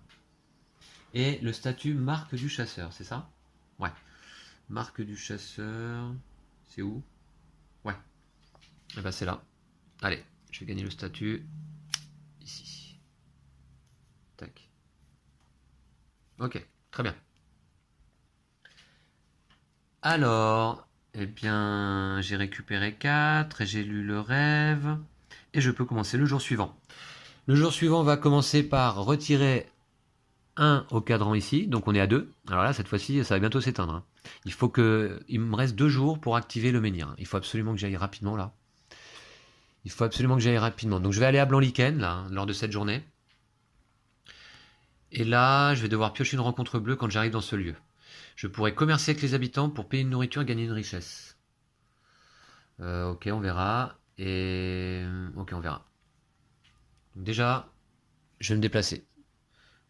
Et le statut marque du chasseur, c'est ça? Ouais. Marque du chasseur... C'est où? Ouais. Et bah c'est là. Allez, je vais gagner le statut ici. Tac. Ok, très bien. Alors, eh bien, j'ai récupéré 4 et j'ai lu le rêve. Et je peux commencer le jour suivant. Le jour suivant va commencer par retirer 1 au cadran ici. Donc on est à 2. Alors là, cette fois-ci, ça va bientôt s'éteindre. Il me reste 2 jours pour activer le menhir. Il faut absolument que j'aille rapidement là. Il faut absolument que j'aille rapidement. Donc je vais aller à Blanc-Lichen, là, lors de cette journée. Et là, je vais devoir piocher une rencontre bleue quand j'arrive dans ce lieu. Je pourrais commercer avec les habitants pour payer une nourriture et gagner une richesse. Ok, on verra. Ok, on verra. Donc déjà, je vais me déplacer.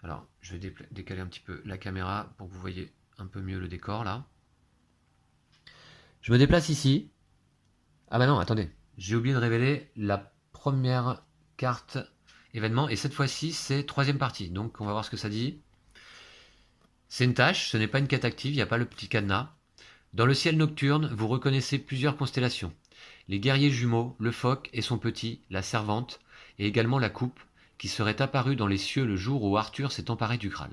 Alors, je vais décaler un petit peu la caméra pour que vous voyez un peu mieux le décor, là. Je me déplace ici. Ah bah non, attendez. J'ai oublié de révéler la première carte événement. Et cette fois-ci, c'est 3e partie. Donc, on va voir ce que ça dit. C'est une tâche, ce n'est pas une quête active, il n'y a pas le petit cadenas. Dans le ciel nocturne, vous reconnaissez plusieurs constellations. Les guerriers jumeaux, le phoque et son petit, la servante, et également la coupe, qui serait apparue dans les cieux le jour où Arthur s'est emparé du Graal.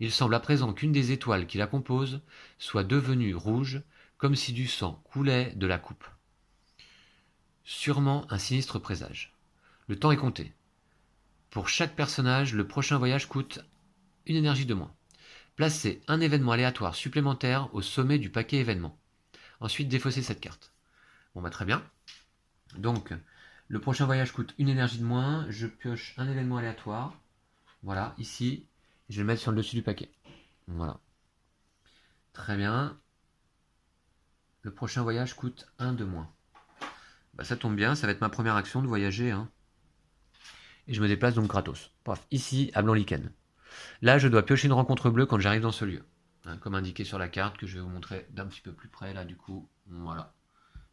Il semble à présent qu'une des étoiles qui la composent soit devenue rouge, comme si du sang coulait de la coupe. Sûrement un sinistre présage. Le temps est compté. Pour chaque personnage, le prochain voyage coûte une énergie de moins. Placez un événement aléatoire supplémentaire au sommet du paquet événement. Ensuite, défaussez cette carte. Bon bah très bien. Donc, le prochain voyage coûte une énergie de moins. Je pioche un événement aléatoire. Voilà, ici. Je vais le mettre sur le dessus du paquet. Voilà. Très bien. Le prochain voyage coûte 1 de moins. Bah ça tombe bien, ça va être ma première action de voyager. Hein. Et je me déplace donc gratos. Bref, ici, à Blanc-Lichen. Là, je dois piocher une rencontre bleue quand j'arrive dans ce lieu. Hein, comme indiqué sur la carte, que je vais vous montrer d'un petit peu plus près, là, du coup. Voilà.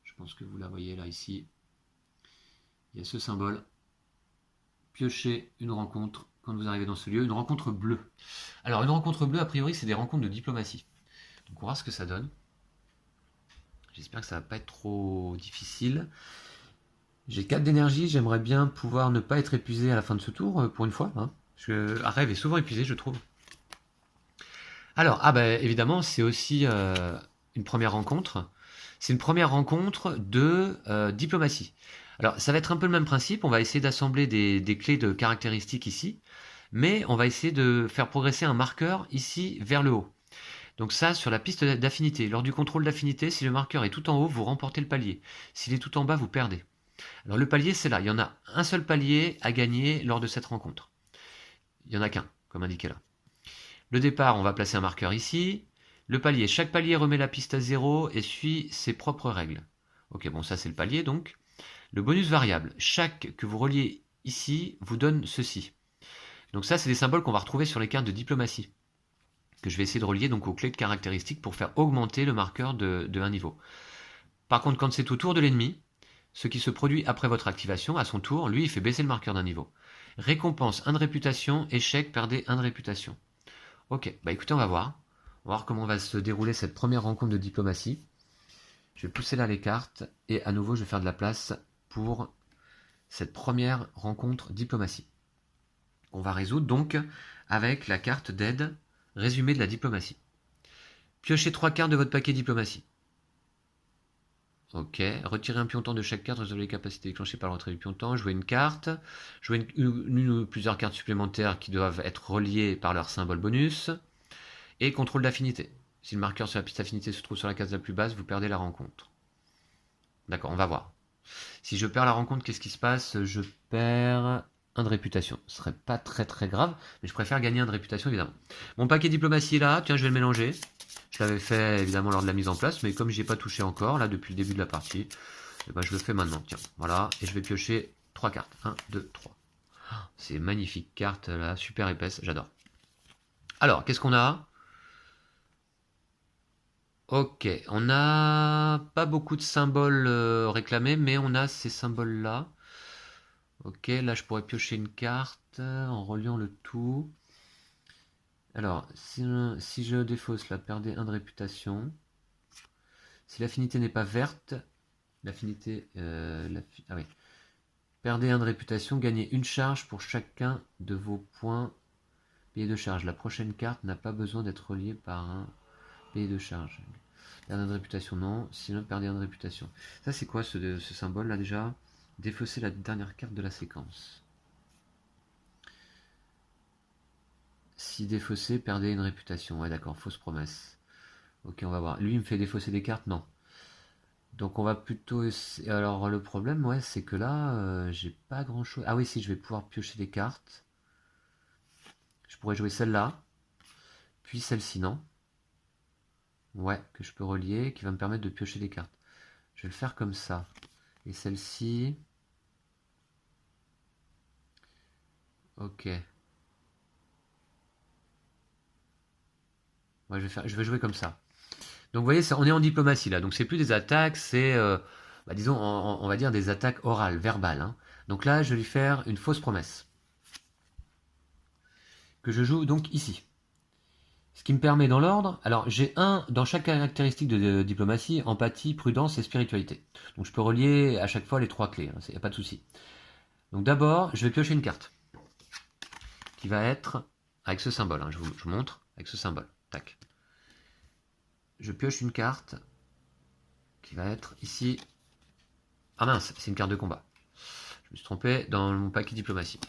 Je pense que vous la voyez, là, ici. Il y a ce symbole. Piochez une rencontre quand vous arrivez dans ce lieu. Une rencontre bleue. Alors, une rencontre bleue, a priori, c'est des rencontres de diplomatie. Donc, on va voir ce que ça donne. J'espère que ça va pas être trop difficile. J'ai 4 d'énergie. J'aimerais bien pouvoir ne pas être épuisé à la fin de ce tour, pour une fois. Hein. Rêve est souvent épuisé, je trouve. Alors, évidemment, c'est aussi une première rencontre. C'est une première rencontre de diplomatie. Alors, ça va être un peu le même principe. On va essayer d'assembler des clés de caractéristiques ici. Mais on va essayer de faire progresser un marqueur ici vers le haut. Donc ça, sur la piste d'affinité. Lors du contrôle d'affinité, si le marqueur est tout en haut, vous remportez le palier. S'il est tout en bas, vous perdez. Alors le palier, c'est là. Il y en a un seul palier à gagner lors de cette rencontre. Il n'y en a qu'un, comme indiqué là. Le départ, on va placer un marqueur ici. Le palier, chaque palier remet la piste à 0 et suit ses propres règles. Ok, bon, ça c'est le palier donc. Le bonus variable, chaque que vous reliez ici vous donne ceci. Donc ça, c'est des symboles qu'on va retrouver sur les cartes de diplomatie, que je vais essayer de relier donc aux clés de caractéristiques pour faire augmenter le marqueur de un niveau. Par contre, quand c'est au tour de l'ennemi, ce qui se produit après votre activation, à son tour, lui, il fait baisser le marqueur d'un niveau. Récompense 1 de réputation, échec, perdez 1 de réputation. Ok, bah écoutez, on va voir. On va voir comment va se dérouler cette première rencontre de diplomatie. Je vais pousser là les cartes, et à nouveau, je vais faire de la place pour cette première rencontre diplomatie. On va résoudre donc avec la carte d'aide, résumé de la diplomatie. Piochez 3 cartes de votre paquet diplomatie. Ok, retirez un pionton de chaque carte, résolvez les capacités déclenchées par le retrait du pionton, jouez une carte, jouez une ou plusieurs cartes supplémentaires qui doivent être reliées par leur symbole bonus, et contrôle d'affinité. Si le marqueur sur la piste affinité se trouve sur la case la plus basse, vous perdez la rencontre. D'accord, on va voir. Si je perds la rencontre, qu'est-ce qui se passe? Je perds 1 de réputation. Ce serait pas très très grave, mais je préfère gagner 1 de réputation évidemment. Mon paquet diplomatie est là, tiens, je vais le mélanger. Je l'avais fait évidemment lors de la mise en place, mais comme j'y ai pas touché encore, là depuis le début de la partie, eh ben, je le fais maintenant. Tiens, voilà, et je vais piocher 3 cartes. 1, 2, 3. C'est magnifique carte là, super épaisse, j'adore. Alors, qu'est-ce qu'on a? Ok, on n'a pas beaucoup de symboles réclamés, mais on a ces symboles-là. Ok, là je pourrais piocher une carte en reliant le tout. Alors, si je défausse là, perdez 1 de réputation. Si l'affinité n'est pas verte, l'affinité... ah oui. Perdez 1 de réputation, gagnez une charge pour chacun de vos points payés de charge. La prochaine carte n'a pas besoin d'être reliée par un payé de charge. Perdez 1 de réputation, non. Sinon, perdez 1 de réputation. Ça, c'est quoi ce symbole là déjà? Défausser la dernière carte de la séquence. Si défaussé, perdez une réputation. Ouais, d'accord, fausse promesse. Ok, on va voir. Lui, il me fait défausser des cartes? Non. Donc, on va plutôt... Alors, le problème, ouais, c'est que là, j'ai pas grand-chose... Ah oui, si, je vais pouvoir piocher des cartes. Je pourrais jouer celle-là. Puis celle-ci, non? Ouais, que je peux relier, qui va me permettre de piocher des cartes. Je vais le faire comme ça. Et celle-ci... Ok. Ouais, je vais jouer comme ça. Donc vous voyez, on est en diplomatie là, donc c'est plus des attaques, c'est, disons, on va dire des attaques orales, verbales. Hein. Donc là, je vais lui faire une fausse promesse. Que je joue donc ici. Ce qui me permet dans l'ordre, alors j'ai un dans chaque caractéristique de diplomatie, empathie, prudence et spiritualité. Donc je peux relier à chaque fois les 3 clés, il n'y a pas de souci. Donc d'abord, je vais piocher une carte. Qui va être avec ce symbole, hein, je vous montre, avec ce symbole. Tac. Je pioche une carte qui va être ici. Ah mince, c'est une carte de combat. Je me suis trompé dans mon paquet diplomatie.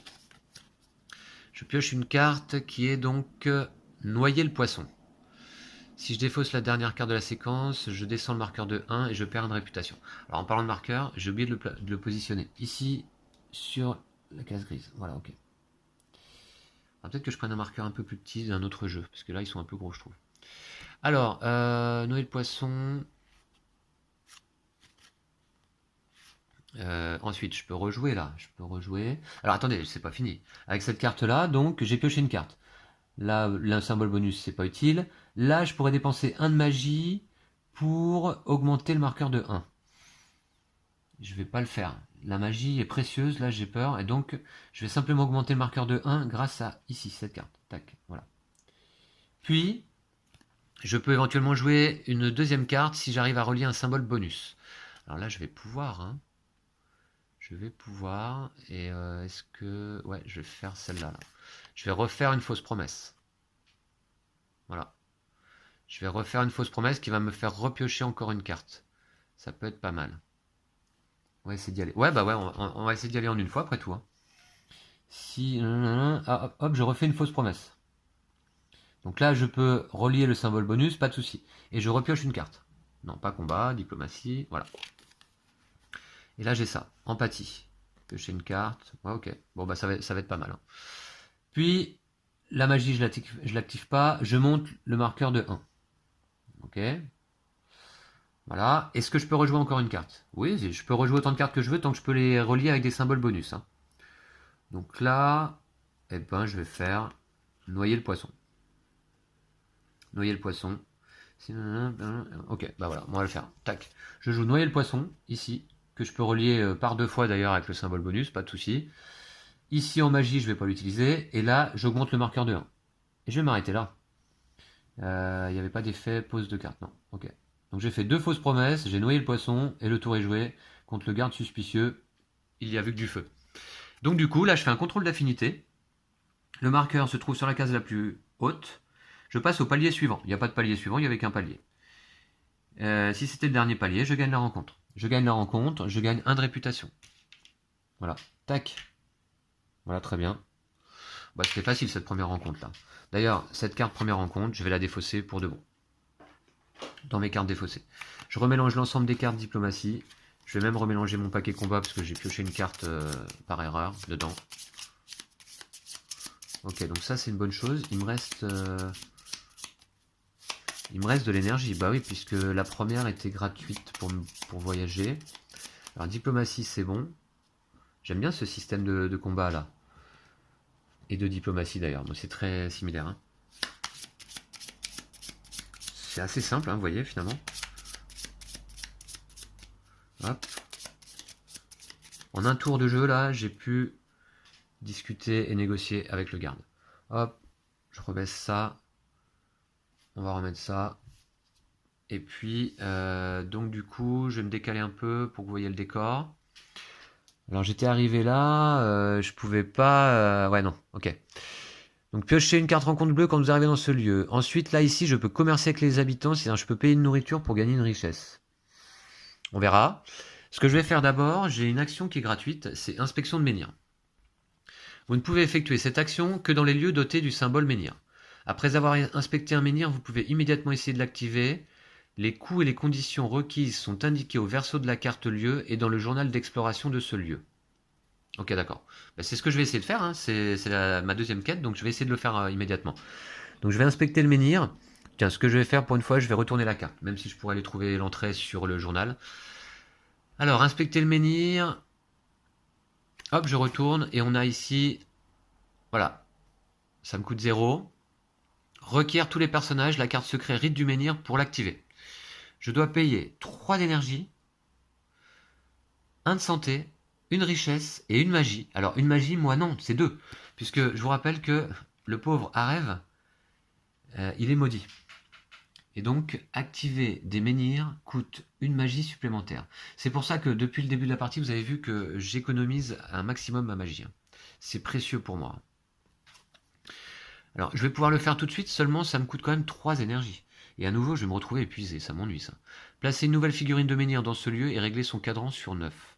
Je pioche une carte qui est donc noyer le poisson. Si je défausse la dernière carte de la séquence, je descends le marqueur de 1 et je perds une réputation. Alors en parlant de marqueur, j'ai oublié de le positionner ici sur la case grise. Voilà, ok. Peut-être que je prenne un marqueur un peu plus petit d'un autre jeu, parce que là ils sont un peu gros je trouve. Alors, noyer le poisson. Ensuite, je peux rejouer là. Je peux rejouer. Alors attendez, c'est pas fini. Avec cette carte là, donc j'ai pioché une carte. Là, le symbole bonus, c'est pas utile. Là, je pourrais dépenser 1 de magie pour augmenter le marqueur de 1. Je vais pas le faire. La magie est précieuse, là j'ai peur. Et donc, je vais simplement augmenter le marqueur de 1 grâce à ici, cette carte. Tac, voilà. Puis, je peux éventuellement jouer une deuxième carte si j'arrive à relier un symbole bonus. Alors là, je vais pouvoir... Hein. Je vais pouvoir... Et est-ce que... Ouais, je vais faire celle-là. Là. Je vais refaire une fausse promesse. Voilà. Je vais refaire une fausse promesse qui va me faire repiocher encore une carte. Ça peut être pas mal. On va essayer d'y aller. Ouais, bah ouais, on va essayer d'y aller en une fois après tout. Hein. Si... Ah, hop, je refais une fausse promesse. Donc là, je peux relier le symbole bonus, pas de souci. Et je repioche une carte. Non, pas combat, diplomatie, voilà. Et là, j'ai ça, empathie. Piocher une carte. Ouais, ok. Bon, bah ça va être pas mal. Hein. Puis, la magie, je l'active pas. Je monte le marqueur de 1. Ok. Voilà. Est-ce que je peux rejouer encore une carte? Oui, je peux rejouer autant de cartes que je veux tant que je peux les relier avec des symboles bonus. Hein. Donc là, eh ben, je vais faire noyer le poisson. Noyer le poisson. Ok, bah voilà, on va le faire. Tac. Je joue noyer le poisson, ici, que je peux relier par 2 fois d'ailleurs avec le symbole bonus, pas de souci. Ici en magie, je vais pas l'utiliser. Et là, j'augmente le marqueur de 1. Et je vais m'arrêter là. Il n'y avait pas d'effet pose de carte, non. Ok. Donc j'ai fait 2 fausses promesses, j'ai noyé le poisson, et le tour est joué. Contre le garde suspicieux, il y a vu que du feu. Donc du coup, là, je fais un contrôle d'affinité. Le marqueur se trouve sur la case la plus haute. Je passe au palier suivant. Il n'y a pas de palier suivant, il n'y avait qu'un palier. Si c'était le dernier palier, je gagne la rencontre. Je gagne la rencontre, je gagne 1 de réputation. Voilà. Tac. Voilà, très bien. Bah, c'était facile cette première rencontre là. D'ailleurs, cette carte première rencontre, je vais la défausser pour de bon. Dans mes cartes défaussées. Je remélange l'ensemble des cartes diplomatie. Je vais même remélanger mon paquet combat parce que j'ai pioché une carte par erreur dedans. Ok, donc ça c'est une bonne chose. Il me reste de l'énergie. Bah oui, puisque la première était gratuite pour voyager. Alors diplomatie c'est bon. J'aime bien ce système de combat là. Et de diplomatie d'ailleurs. Bon, c'est très similaire. Hein. C'est assez simple, hein, vous voyez finalement. Hop. En un tour de jeu là, j'ai pu discuter et négocier avec le garde. Hop, je rebaisse ça. On va remettre ça. Et puis, donc du coup, je vais me décaler un peu pour que vous voyez le décor. Alors j'étais arrivé là, je pouvais pas... ouais, non, ok. Donc piochez une carte rencontre bleue quand vous arrivez dans ce lieu. Ensuite, là, ici, je peux commercer avec les habitants, c'est-à-dire je peux payer une nourriture pour gagner une richesse. On verra. Ce que je vais faire d'abord, j'ai une action qui est gratuite, c'est inspection de menhir. Vous ne pouvez effectuer cette action que dans les lieux dotés du symbole menhir. Après avoir inspecté un menhir, vous pouvez immédiatement essayer de l'activer. Les coûts et les conditions requises sont indiqués au verso de la carte lieu et dans le journal d'exploration de ce lieu. Ok, d'accord. Ben, c'est ce que je vais essayer de faire, hein. C'est ma deuxième quête, donc je vais essayer de le faire immédiatement. Donc je vais inspecter le menhir. Tiens, ce que je vais faire pour une fois, je vais retourner la carte, même si je pourrais aller trouver l'entrée sur le journal. Alors, inspecter le menhir. Hop, je retourne et on a ici... Voilà. Ça me coûte 0. Requiert tous les personnages la carte secret Rite du menhir pour l'activer. Je dois payer 3 d'énergie, 1 de santé, une richesse et une magie. Alors une magie, moi non, c'est 2. Puisque je vous rappelle que le pauvre Arev, il est maudit. Et donc activer des menhirs coûte une magie supplémentaire. C'est pour ça que depuis le début de la partie, vous avez vu que j'économise un maximum ma magie. C'est précieux pour moi. Alors je vais pouvoir le faire tout de suite, seulement ça me coûte quand même 3 énergies. Et à nouveau, je vais me retrouver épuisé, ça m'ennuie ça. Placer une nouvelle figurine de menhir dans ce lieu et régler son cadran sur 9.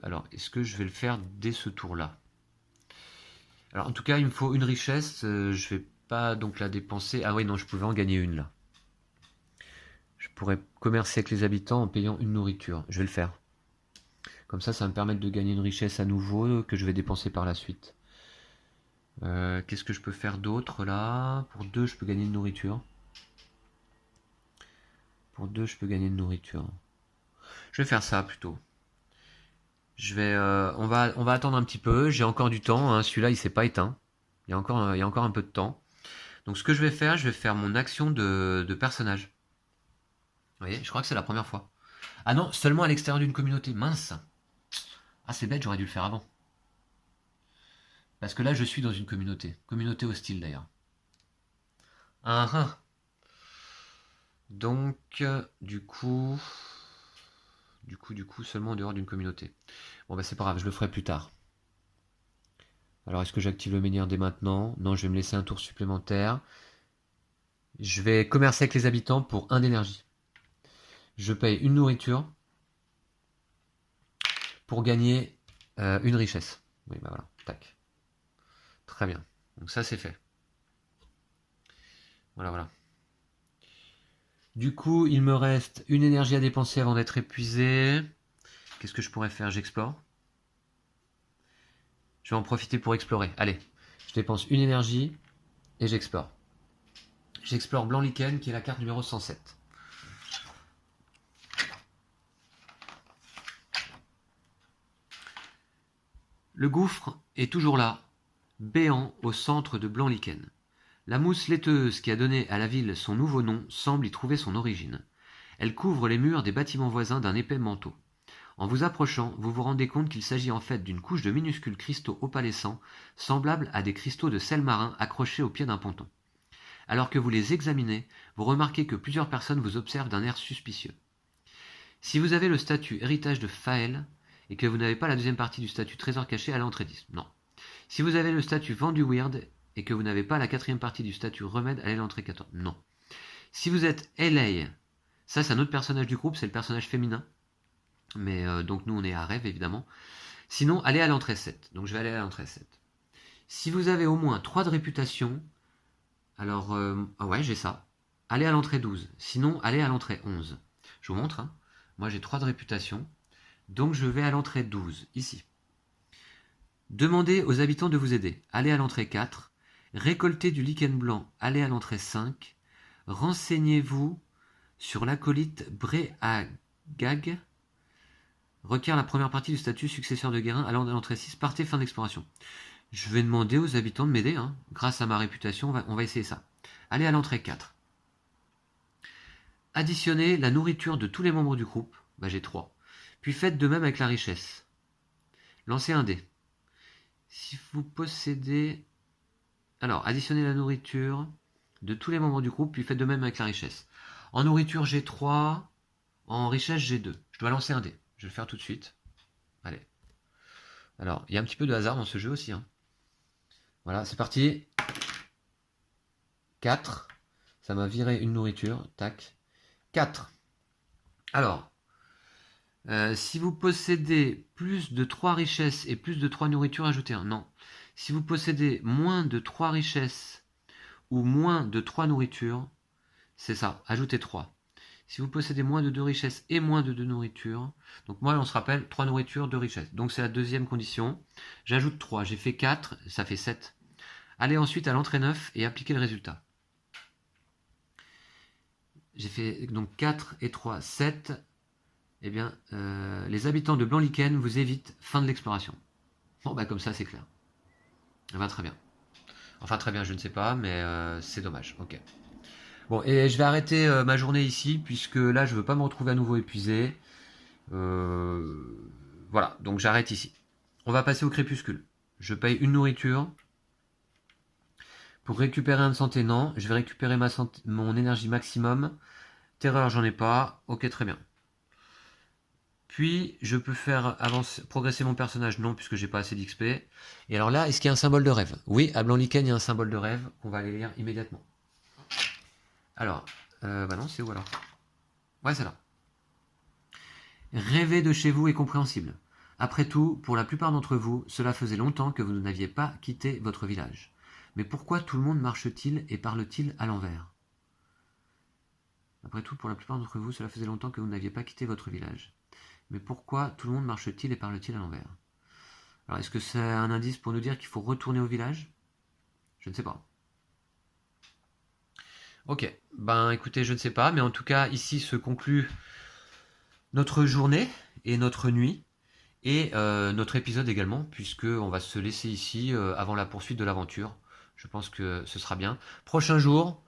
Alors, est-ce que je vais le faire dès ce tour-là? Alors, en tout cas, il me faut une richesse. Je vais pas donc la dépenser. Ah oui, non, je pouvais en gagner une là. Je pourrais commercer avec les habitants en payant une nourriture. Je vais le faire. Comme ça va me permettre de gagner une richesse à nouveau que je vais dépenser par la suite. Qu'est-ce que je peux faire d'autre là? Pour 2, je peux gagner une nourriture. Pour 2, je peux gagner une nourriture. Je vais faire ça plutôt. On va attendre un petit peu. J'ai encore du temps. Hein. Celui-là, il s'est pas éteint. Il y a encore un peu de temps. Donc, ce que je vais faire mon action de personnage. Vous voyez, je crois que c'est la première fois. Ah non, seulement à l'extérieur d'une communauté. Mince. Ah, c'est bête, j'aurais dû le faire avant. Parce que là, je suis dans une communauté. Communauté hostile, d'ailleurs. Donc, du coup, seulement en dehors d'une communauté. Bon, bah, c'est pas grave, je le ferai plus tard. Alors, est-ce que j'active le menhir dès maintenant? Non, je vais me laisser un tour supplémentaire. Je vais commercer avec les habitants pour 1 d'énergie. Je paye une nourriture pour gagner une richesse. Oui, bah voilà, tac. Très bien. Donc ça, c'est fait. Voilà. Du coup, il me reste une énergie à dépenser avant d'être épuisé. Qu'est-ce que je pourrais faire? J'explore. Je vais en profiter pour explorer. Allez, je dépense une énergie et j'explore. J'explore Blanc Lichen, qui est la carte numéro 107. Le gouffre est toujours là, béant au centre de Blanc-Lichen. La mousse laiteuse qui a donné à la ville son nouveau nom semble y trouver son origine. Elle couvre les murs des bâtiments voisins d'un épais manteau. En vous approchant, vous vous rendez compte qu'il s'agit en fait d'une couche de minuscules cristaux opalescents, semblables à des cristaux de sel marin accrochés au pied d'un ponton. Alors que vous les examinez, vous remarquez que plusieurs personnes vous observent d'un air suspicieux. Si vous avez le statut héritage de Faël, et que vous n'avez pas la deuxième partie du statut trésor caché, allez à l'entrée 10. Non. Si vous avez le statut vendu weird, et que vous n'avez pas la quatrième partie du statut remède, allez à l'entrée 14. Non. Si vous êtes LA, ça c'est un autre personnage du groupe, c'est le personnage féminin. Mais donc nous on est à Rêve évidemment. Sinon, allez à l'entrée 7. Donc je vais aller à l'entrée 7. Si vous avez au moins 3 de réputation, alors... ah ouais, j'ai ça. Allez à l'entrée 12. Sinon, allez à l'entrée 11. Je vous montre. Hein. Moi j'ai 3 de réputation. Donc je vais à l'entrée 12, ici. Demandez aux habitants de vous aider. Allez à l'entrée 4. Récoltez du lichen blanc. Allez à l'entrée 5. Renseignez-vous sur l'acolyte Bréagag. Requiert la première partie du statut successeur de Guérin allant à l'entrée 6. Partez, fin d'exploration. Je vais demander aux habitants de m'aider. Hein. Grâce à ma réputation, on va essayer ça. Allez à l'entrée 4. Additionnez la nourriture de tous les membres du groupe. Bah, j'ai 3. Puis faites de même avec la richesse. Lancez un dé. Si vous possédez... Alors, additionnez la nourriture de tous les membres du groupe, puis faites de même avec la richesse. En nourriture, j'ai 3. En richesse, j'ai 2. Je dois lancer un dé. Je vais le faire tout de suite. Allez. Alors, il y a un petit peu de hasard dans ce jeu aussi. Hein. Voilà, c'est parti. 4. Ça m'a viré une nourriture. Tac. 4. Alors, si vous possédez plus de 3 richesses et plus de 3 nourritures, ajoutez un. Non. Si vous possédez moins de 3 richesses ou moins de 3 nourritures, c'est ça. Ajoutez 3. Si vous possédez moins de 2 richesses et moins de 2 nourritures, donc moi on se rappelle 3 nourritures, 2 richesses. Donc c'est la deuxième condition. J'ajoute 3, j'ai fait 4, ça fait 7. Allez ensuite à l'entrée 9 et appliquez le résultat. J'ai fait donc 4 et 3, 7. Eh bien, les habitants de Blanc-Lichen vous évitent, fin de l'exploration. Bon bah comme ça c'est clair. Ça va très bien. Enfin très bien, je ne sais pas, mais c'est dommage. Ok. Bon, et je vais arrêter ma journée ici, puisque là, je veux pas me retrouver à nouveau épuisé. Voilà, donc j'arrête ici. On va passer au crépuscule. Je paye une nourriture. Pour récupérer un de santé, non. Je vais récupérer mon énergie maximum. Terreur, j'en ai pas. Ok, très bien. Puis, je peux faire progresser mon personnage, non, puisque j'ai pas assez d'XP. Et alors là, est-ce qu'il y a un symbole de rêve? Oui, à Blanc-Lichen, il y a un symbole de rêve qu'on va aller lire immédiatement. Alors, bah non, c'est où alors? Ouais, c'est là. Rêver de chez vous est compréhensible. Après tout, pour la plupart d'entre vous, cela faisait longtemps que vous n'aviez pas quitté votre village. Mais pourquoi tout le monde marche-t-il et parle-t-il à l'envers? Après tout, pour la plupart d'entre vous, cela faisait longtemps que vous n'aviez pas quitté votre village. Mais pourquoi tout le monde marche-t-il et parle-t-il à l'envers? Alors, est-ce que c'est un indice pour nous dire qu'il faut retourner au village? Je ne sais pas. Ok, ben écoutez, je ne sais pas, mais en tout cas, ici se conclut notre journée et notre nuit, et notre épisode également, puisqu'on va se laisser ici avant la poursuite de l'aventure. Je pense que ce sera bien. Prochain jour,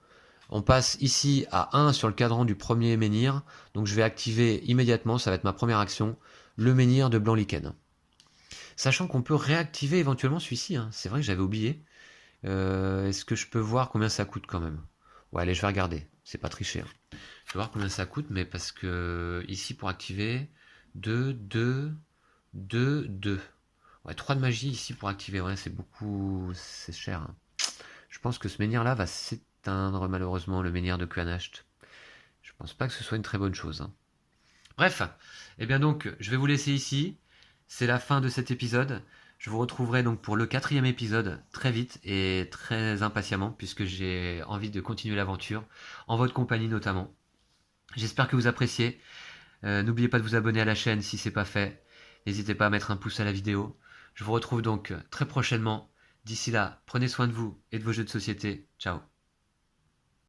on passe ici à 1 sur le cadran du premier menhir, donc je vais activer immédiatement, ça va être ma première action, le menhir de Blanc-Lichen. Sachant qu'on peut réactiver éventuellement celui-ci, hein. C'est vrai que j'avais oublié. Est-ce que je peux voir combien ça coûte quand même? Ouais, allez, je vais regarder. C'est pas tricher. Hein. Je vais voir combien ça coûte, mais parce que ici, pour activer, 2, 2, 2, 2. Ouais, 3 de magie ici pour activer. Ouais, c'est beaucoup... C'est cher. Hein. Je pense que ce menhir-là va s'éteindre, malheureusement, le menhir de Kuanacht. Je pense pas que ce soit une très bonne chose. Hein. Bref, eh bien donc, je vais vous laisser ici. C'est la fin de cet épisode. Je vous retrouverai donc pour le 4e épisode très vite et très impatiemment puisque j'ai envie de continuer l'aventure, en votre compagnie notamment. J'espère que vous appréciez. N'oubliez pas de vous abonner à la chaîne si ce n'est pas fait. N'hésitez pas à mettre un pouce à la vidéo. Je vous retrouve donc très prochainement. D'ici là, prenez soin de vous et de vos jeux de société. Ciao.